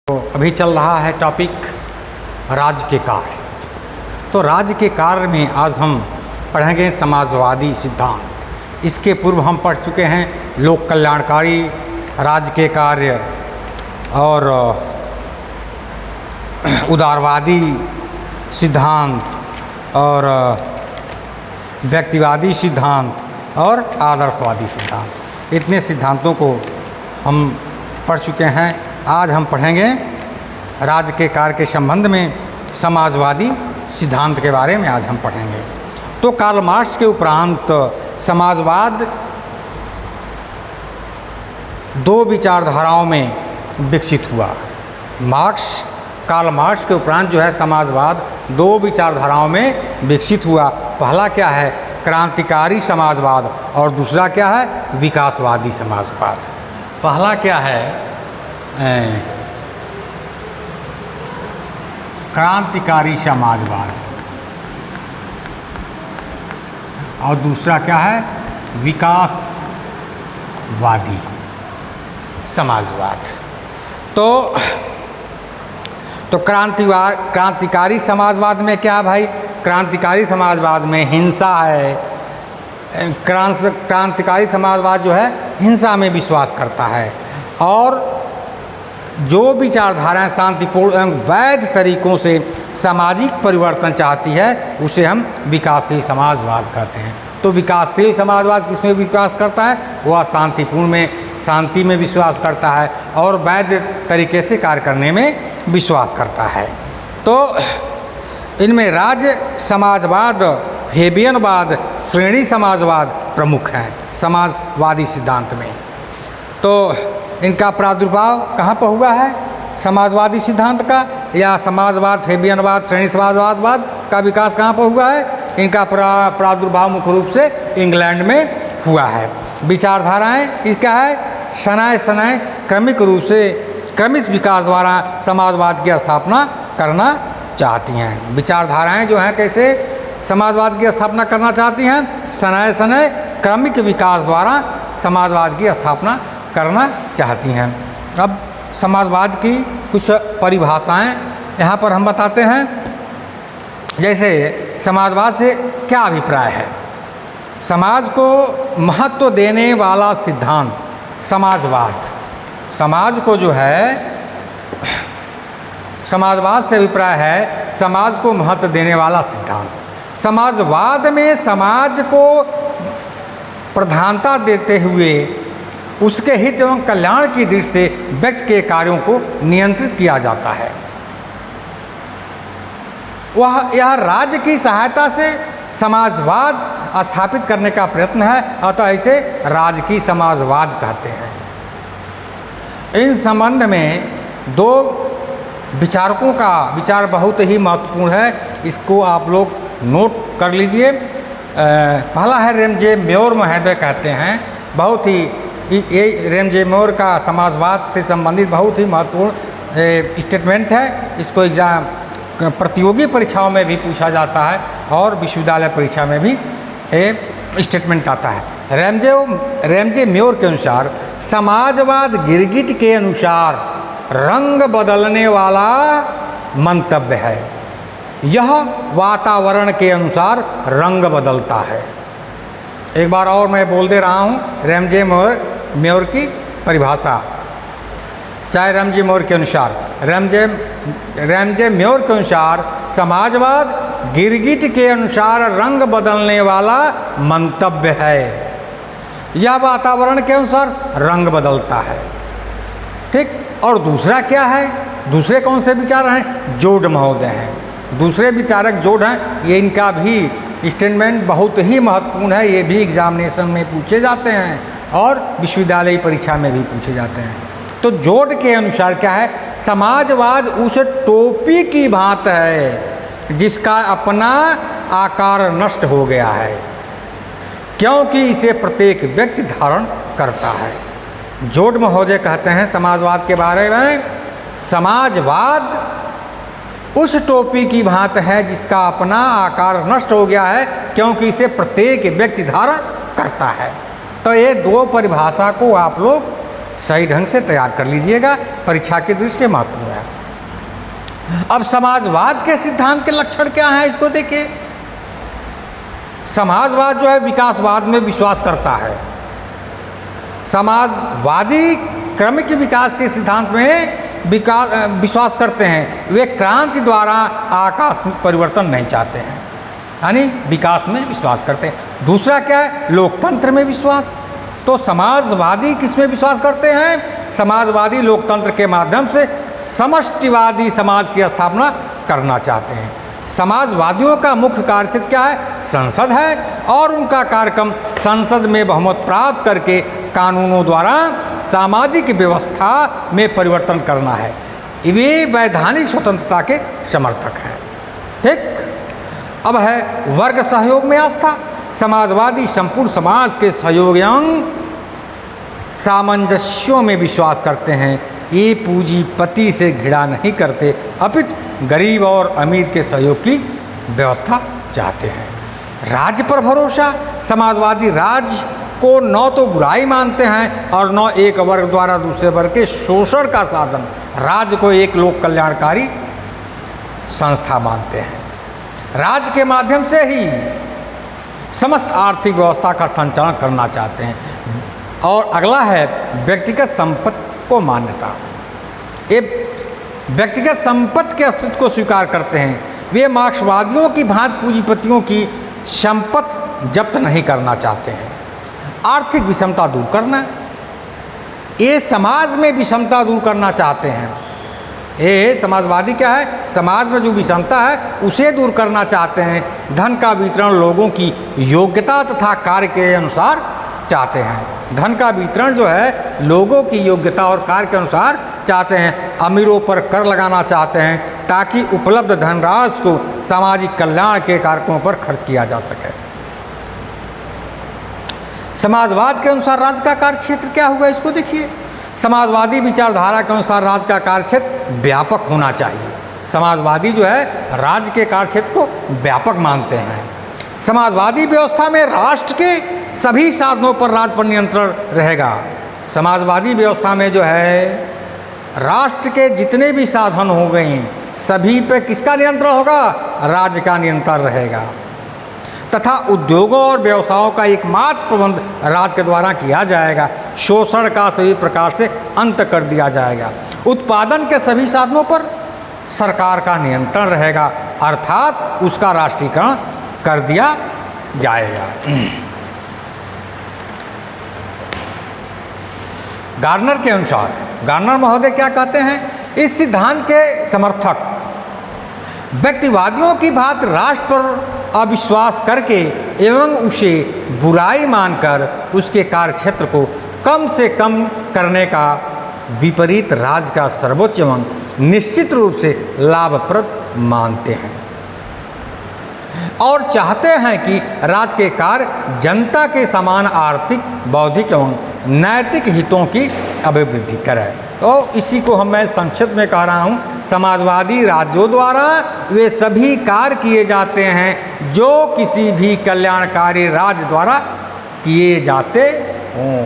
तो अभी चल रहा है टॉपिक राज्य के कार्य। तो राज्य के कार्य में आज हम पढ़ेंगे समाजवादी सिद्धांत। इसके पूर्व हम पढ़ चुके हैं लोक कल्याणकारी राज्य के कार्य और उदारवादी सिद्धांत और व्यक्तिवादी सिद्धांत और आदर्शवादी सिद्धांत। इतने सिद्धांतों को हम पढ़ चुके हैं। आज हम पढ़ेंगे राज्य के कार्य के संबंध में समाजवादी सिद्धांत के बारे में आज हम पढ़ेंगे। तो कार्ल मार्क्स के उपरांत समाजवाद दो विचारधाराओं में विकसित हुआ। कार्ल मार्क्स के उपरांत जो है समाजवाद दो विचारधाराओं में विकसित हुआ। पहला क्या है? क्रांतिकारी समाजवाद और दूसरा क्या है? विकासवादी समाजवाद। पहला क्या है? क्रांतिकारी समाजवाद और दूसरा क्या है? विकासवादी समाजवाद। तो क्रांतिकारी समाजवाद में क्या है भाई? क्रांतिकारी समाजवाद में हिंसा है। क्रांतिकारी समाजवाद जो है हिंसा में विश्वास करता है और जो विचारधाराएं शांतिपूर्ण एवं वैध तरीकों से सामाजिक परिवर्तन चाहती है उसे हम विकासशील समाजवाद कहते हैं। तो विकासशील समाजवाद किसमें विकास करता है? वह शांति में विश्वास करता है और वैध तरीके से कार्य करने में विश्वास करता है। तो इनमें राज्य समाजवाद, फेबियनवाद, श्रेणी समाजवाद प्रमुख हैं समाजवादी सिद्धांत में। तो इनका प्रादुर्भाव कहाँ पर हुआ है? समाजवादी सिद्धांत का या समाजवाद, फेबियनवाद, श्रेणी समाजवाद का विकास कहाँ पर हुआ है? इनका प्रादुर्भाव मुख्य रूप से इंग्लैंड में हुआ है। विचारधाराएं क्या है? शनाय क्रमिक रूप से क्रमिक विकास द्वारा समाजवाद की स्थापना करना चाहती हैं। विचारधाराएं जो हैं कैसे समाजवाद की स्थापना करना चाहती हैं? शनाय क्रमिक विकास द्वारा समाजवाद की स्थापना करना चाहती हैं। अब समाजवाद की कुछ परिभाषाएं यहाँ पर हम बताते हैं। जैसे समाजवाद से क्या अभिप्राय है? समाज को महत्व देने वाला सिद्धांत समाजवाद। समाज को जो है समाजवाद से अभिप्राय है समाज को महत्व देने वाला सिद्धांत। समाजवाद में समाज को प्रधानता देते हुए उसके हित एवं कल्याण की दृष्टि से व्यक्ति के कार्यों को नियंत्रित किया जाता है। यह राज्य की सहायता से समाजवाद स्थापित करने का प्रयत्न है, अतः इसे राजकीय समाजवाद कहते हैं। इन संबंध में दो विचारकों का विचार बहुत ही महत्वपूर्ण है। इसको आप लोग नोट कर लीजिए। पहला है रेमजे म्योर महोदय कहते हैं, बहुत ही ये रेमजे म्योर का समाजवाद से संबंधित बहुत ही महत्वपूर्ण स्टेटमेंट है। इसको एग्जाम प्रतियोगी परीक्षाओं में भी पूछा जाता है और विश्वविद्यालय परीक्षा में भी ये स्टेटमेंट आता है। रेमजे म्योर के अनुसार समाजवाद गिरगिट के अनुसार रंग बदलने वाला मंतव्य है। यह वातावरण के अनुसार रंग बदलता है। एक बार और मैं बोल दे रहा हूँ रेमजे म्योर की परिभाषा। चाहे रेमजे म्योर के अनुसार रेमजे म्योर के अनुसार समाजवाद गिरगिट के अनुसार रंग बदलने वाला मंतव्य है। यह वातावरण के अनुसार रंग बदलता है। ठीक। और दूसरा क्या है? दूसरे कौन से विचार हैं? जोड महोदय हैं। दूसरे विचारक जोड हैं। ये इनका भी स्टेटमेंट बहुत ही महत्वपूर्ण है। ये भी एग्जामिनेशन में पूछे जाते हैं और विश्वविद्यालय परीक्षा में भी पूछे जाते हैं। तो जोड के अनुसार क्या है? समाजवाद उस टोपी की भांति है जिसका अपना आकार नष्ट हो गया है, क्योंकि इसे प्रत्येक व्यक्ति धारण करता है। जोड महोदय कहते हैं समाजवाद के बारे में, समाजवाद उस टोपी की भांति है जिसका अपना आकार नष्ट हो गया है, क्योंकि इसे प्रत्येक व्यक्ति धारण करता है। तो ये दो परिभाषा को आप लोग सही ढंग से तैयार कर लीजिएगा, परीक्षा की दृष्टि से महत्वपूर्ण है। अब समाजवाद के सिद्धांत के लक्षण क्या हैं, इसको देखिए। समाजवाद जो है विकासवाद में विश्वास करता है। समाजवादी क्रमिक विकास के सिद्धांत में विश्वास करते हैं। वे क्रांति द्वारा आकाश में परिवर्तन नहीं चाहते हैं, यानी विकास में विश्वास करते हैं। दूसरा क्या है, लोकतंत्र में विश्वास। तो समाजवादी किस में विश्वास करते हैं? समाजवादी लोकतंत्र के माध्यम से समष्टिवादी समाज की स्थापना करना चाहते हैं। समाजवादियों का मुख्य कार्यक्षेत्र क्या है? संसद है, और उनका कार्यक्रम संसद में बहुमत प्राप्त करके कानूनों द्वारा सामाजिक व्यवस्था में परिवर्तन करना है। वे वैधानिक स्वतंत्रता के समर्थक हैं। ठीक। अब है वर्ग सहयोग में आस्था। समाजवादी संपूर्ण समाज के सहयोग एवं सामंजस्यों में विश्वास करते हैं। ये पूंजीपति से घृणा नहीं करते, अपितु गरीब और अमीर के सहयोग की व्यवस्था चाहते हैं। राज्य पर भरोसा। समाजवादी राज्य को न तो बुराई मानते हैं और न एक वर्ग द्वारा दूसरे वर्ग के शोषण का साधन। राज्य को एक लोक कल्याणकारी संस्था मानते हैं। राज्य के माध्यम से ही समस्त आर्थिक व्यवस्था का संचालन करना चाहते हैं। और अगला है व्यक्तिगत संपत्ति को मान्यता। ये व्यक्तिगत संपत्ति के अस्तित्व को स्वीकार करते हैं। वे मार्क्सवादियों की भांति पूंजीपतियों की संपत्ति जब्त नहीं करना चाहते हैं। आर्थिक विषमता दूर करना, ये समाज में विषमता दूर करना चाहते हैं। ये समाजवादी क्या है? समाज में जो विषमता है उसे दूर करना चाहते हैं। धन का वितरण लोगों की योग्यता तथा कार्य के अनुसार चाहते हैं। धन का वितरण जो है लोगों की योग्यता और कार्य के अनुसार चाहते हैं। अमीरों पर कर लगाना चाहते हैं ताकि उपलब्ध धनराशि को सामाजिक कल्याण के कार्यक्रमों पर खर्च किया जा सके। समाजवाद के अनुसार राज्य का कार्यक्षेत्र क्या होगा, इसको देखिए। समाजवादी विचारधारा के अनुसार राज्य का कार्यक्षेत्र व्यापक होना चाहिए। समाजवादी जो है राज्य के कार्यक्षेत्र को व्यापक मानते हैं। समाजवादी व्यवस्था में राष्ट्र के सभी साधनों पर राज्य पर नियंत्रण रहेगा। समाजवादी व्यवस्था में जो है राष्ट्र के जितने भी साधन हो गए सभी पे किसका नियंत्रण होगा? राज्य का नियंत्रण रहेगा। तथा उद्योगों और व्यवसायों का एकमात्र प्रबंध राज्य के द्वारा किया जाएगा। शोषण का सभी प्रकार से अंत कर दिया जाएगा। उत्पादन के सभी साधनों पर सरकार का नियंत्रण रहेगा, अर्थात उसका राष्ट्रीयकरण कर दिया जाएगा। गार्नर के अनुसार, गार्नर महोदय क्या कहते हैं? इस सिद्धांत के समर्थक व्यक्तिवादियों की भांति राष्ट्र पर अविश्वास करके एवं उसे बुराई मानकर उसके कार्यक्षेत्र को कम से कम करने का विपरीत राज्य का सर्वोच्च एवं निश्चित रूप से लाभप्रद मानते हैं और चाहते हैं कि राज्य के कार्य जनता के समान आर्थिक, बौद्धिक एवं नैतिक हितों की अभिवृद्धि करे। तो इसी को मैं संक्षिप्त में कह रहा हूँ। समाजवादी राज्यों द्वारा वे सभी कार्य किए जाते हैं जो किसी भी कल्याणकारी राज्य द्वारा किए जाते हों।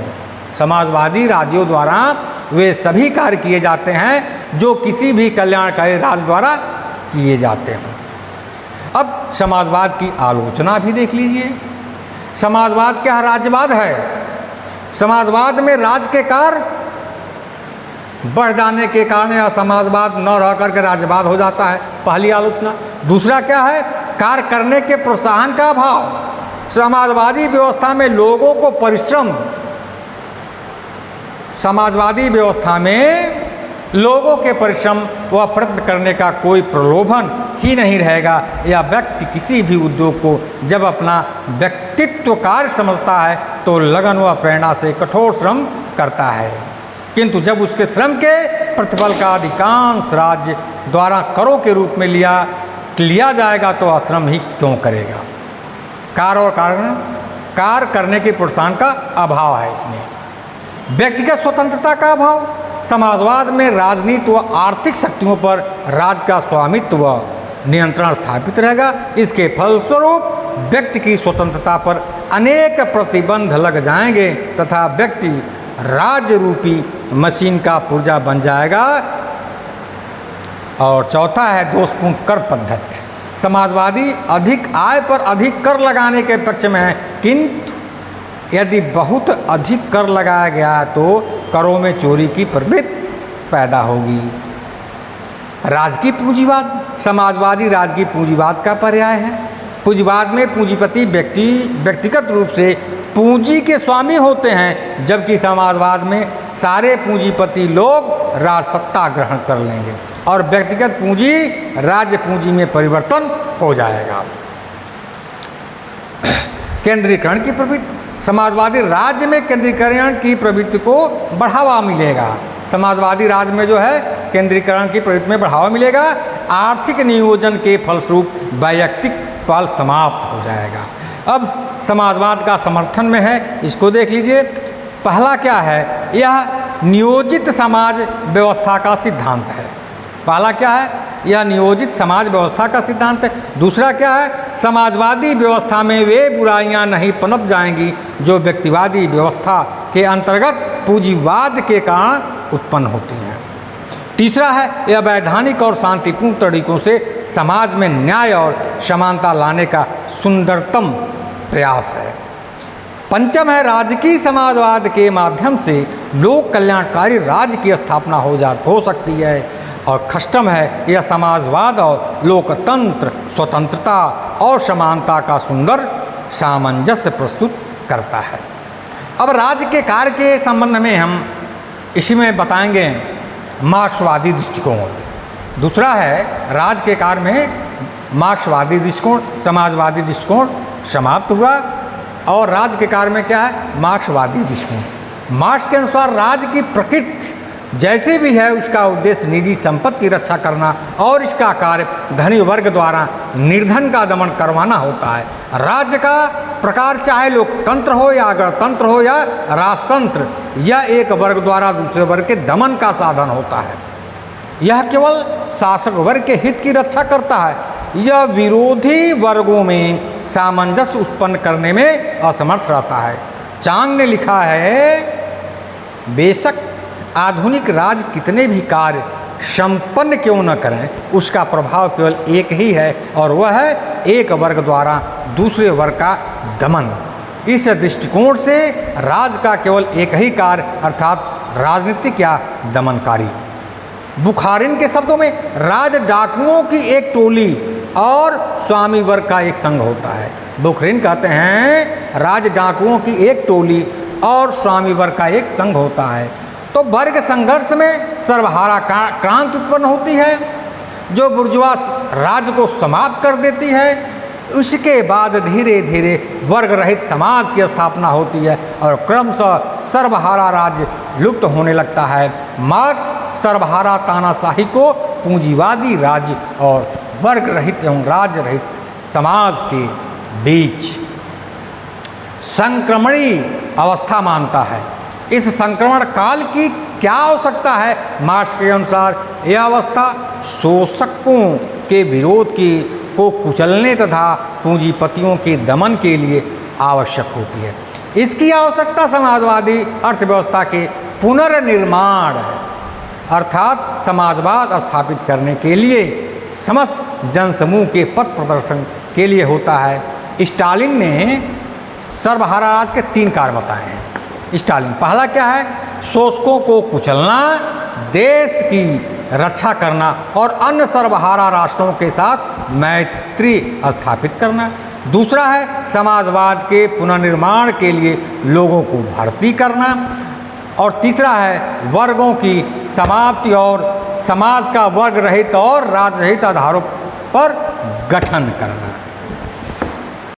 समाजवादी राज्यों द्वारा वे सभी कार्य किए जाते हैं जो किसी भी कल्याणकारी राज्य द्वारा किए जाते हों। अब समाजवाद की आलोचना भी देख लीजिए। समाजवाद क्या राज्यवाद है? समाजवाद में राज्य के कार्य बढ़ जाने के कारण या समाजवाद न रह करके राज्यवाद हो जाता है, पहली आलोचना। दूसरा क्या है? कार्य करने के प्रोत्साहन का अभाव। समाजवादी व्यवस्था में लोगों को परिश्रम, समाजवादी व्यवस्था में लोगों के परिश्रम व प्रयत्न करने का कोई प्रलोभन ही नहीं रहेगा। या व्यक्ति किसी भी उद्योग को जब अपना व्यक्तित्व कार्य समझता है तो लगन व प्रेरणा से कठोर श्रम करता है, किंतु जब उसके श्रम के प्रतिफल का अधिकांश राज्य द्वारा करों के रूप में लिया जाएगा तो अश्रम ही क्यों करेगा। कार्य और कारण, कार्य करने के प्रोत्साहन का अभाव है इसमें। व्यक्तिगत स्वतंत्रता का अभाव। समाजवाद में राजनीति व आर्थिक शक्तियों पर राज्य का स्वामित्व व नियंत्रण स्थापित रहेगा। इसके फलस्वरूप व्यक्ति की स्वतंत्रता पर अनेक प्रतिबंध लग जाएंगे तथा व्यक्ति राज्य रूपी मशीन का पुर्जा बन जाएगा। और चौथा है दोषपूर्ण कर पद्धति। समाजवादी अधिक आय पर अधिक कर लगाने के पक्ष में है, किंतु यदि बहुत अधिक कर लगाया गया तो करों में चोरी की प्रवृत्ति पैदा होगी। राजकीय पूंजीवाद। समाजवादी राजकीय पूंजीवाद का पर्याय है। पूंजीवाद में पूंजीपति व्यक्तिगत रूप से पूंजी के स्वामी होते हैं, जबकि समाजवाद में सारे पूंजीपति लोग राजसत्ता ग्रहण कर लेंगे और व्यक्तिगत पूंजी राज्य पूंजी में परिवर्तन हो जाएगा। केंद्रीकरण की प्रवृत्ति। समाजवादी राज्य में केंद्रीकरण की प्रवृत्ति को बढ़ावा मिलेगा। समाजवादी राज्य में जो है केंद्रीकरण की प्रवृत्ति में बढ़ावा मिलेगा। आर्थिक नियोजन के फलस्वरूप वैयक्तिक पल समाप्त हो जाएगा। अब समाजवाद का समर्थन में है, इसको देख लीजिए। पहला क्या है, यह नियोजित समाज व्यवस्था का सिद्धांत है। पहला क्या है, यह नियोजित समाज व्यवस्था का सिद्धांत है। दूसरा क्या है, समाजवादी व्यवस्था में वे बुराइयां नहीं पनप जाएंगी जो व्यक्तिवादी व्यवस्था के अंतर्गत पूंजीवाद के कारण उत्पन्न होती हैं। तीसरा है, यह वैधानिक और शांतिपूर्ण तरीकों से समाज में न्याय और समानता लाने का सुंदरतम प्रयास है। पंचम है, राजकीय समाजवाद के माध्यम से लोक कल्याणकारी राज्य की स्थापना हो सकती है। और षष्ठम है, यह समाजवाद और लोकतंत्र, स्वतंत्रता और समानता का सुंदर सामंजस्य प्रस्तुत करता है। अब राज्य के कार्य के संबंध में हम इसी में बताएंगे मार्क्सवादी दृष्टिकोण। दूसरा है, राज्य के कार्य में मार्क्सवादी दृष्टिकोण, समाजवादी दृष्टिकोण समाप्त हुआ और राज्य के कार्य में क्या है, मार्क्सवादी दृष्टिकोण। मार्क्स के अनुसार राज्य की प्रकृति जैसे भी है उसका उद्देश्य निजी संपत्ति की रक्षा करना और इसका कार्य धनी वर्ग द्वारा निर्धन का दमन करवाना होता है। राज्य का प्रकार चाहे लोकतंत्र हो या गणतंत्र हो या राजतंत्र, यह एक वर्ग द्वारा दूसरे वर्ग के दमन का साधन होता है। यह केवल शासक वर्ग के हित की रक्षा करता है। यह विरोधी वर्गों में सामंजस्य उत्पन्न करने में असमर्थ रहता है। चांग ने लिखा है, बेशक आधुनिक राज्य कितने भी कार्य संपन्न क्यों न करें, उसका प्रभाव केवल एक ही है और वह है एक वर्ग द्वारा दूसरे वर्ग का दमन। इस दृष्टिकोण से राज्य का केवल एक ही कार्य अर्थात राजनीतिक या दमनकारी। बुखारिन के शब्दों में राज डाकुओं की एक टोली और स्वामी वर्ग का एक संघ होता है। बुखारिन कहते हैं राज डाकुओं की एक टोली और स्वामी वर्ग का एक संघ होता है। तो वर्ग संघर्ष में सर्वहारा क्रांति उत्पन्न होती है जो बुर्जुआ राज्य को समाप्त कर देती है। उसके बाद धीरे धीरे वर्ग रहित समाज की स्थापना होती है और क्रमशः सर्वहारा राज्य लुप्त होने लगता है। मार्क्स सर्वहारा तानाशाही को पूंजीवादी राज्य और वर्ग रहित एवं राज्य रहित समाज के बीच संक्रमणी अवस्था मानता है। इस संक्रमण काल की क्या आवश्यकता है? मार्क्स के अनुसार यह अवस्था शोषकों के विरोध को कुचलने तथा पूंजीपतियों के दमन के लिए आवश्यक होती है। इसकी आवश्यकता समाजवादी अर्थव्यवस्था के पुनर्निर्माण है, अर्थात समाजवाद स्थापित करने के लिए समस्त जनसमूह के पथ प्रदर्शन के लिए होता है। स्टालिन ने सर्वहारा राज्य के 3 कार्य बताए हैं। स्टालिन पहला क्या है? शोषकों को कुचलना, देश की रक्षा करना और अन्य सर्वहारा राष्ट्रों के साथ मैत्री स्थापित करना। दूसरा है समाजवाद के पुनर्निर्माण के लिए लोगों को भर्ती करना। और तीसरा है वर्गों की समाप्ति और समाज का वर्ग रहित और राज्य रहित आधारों पर गठन करना।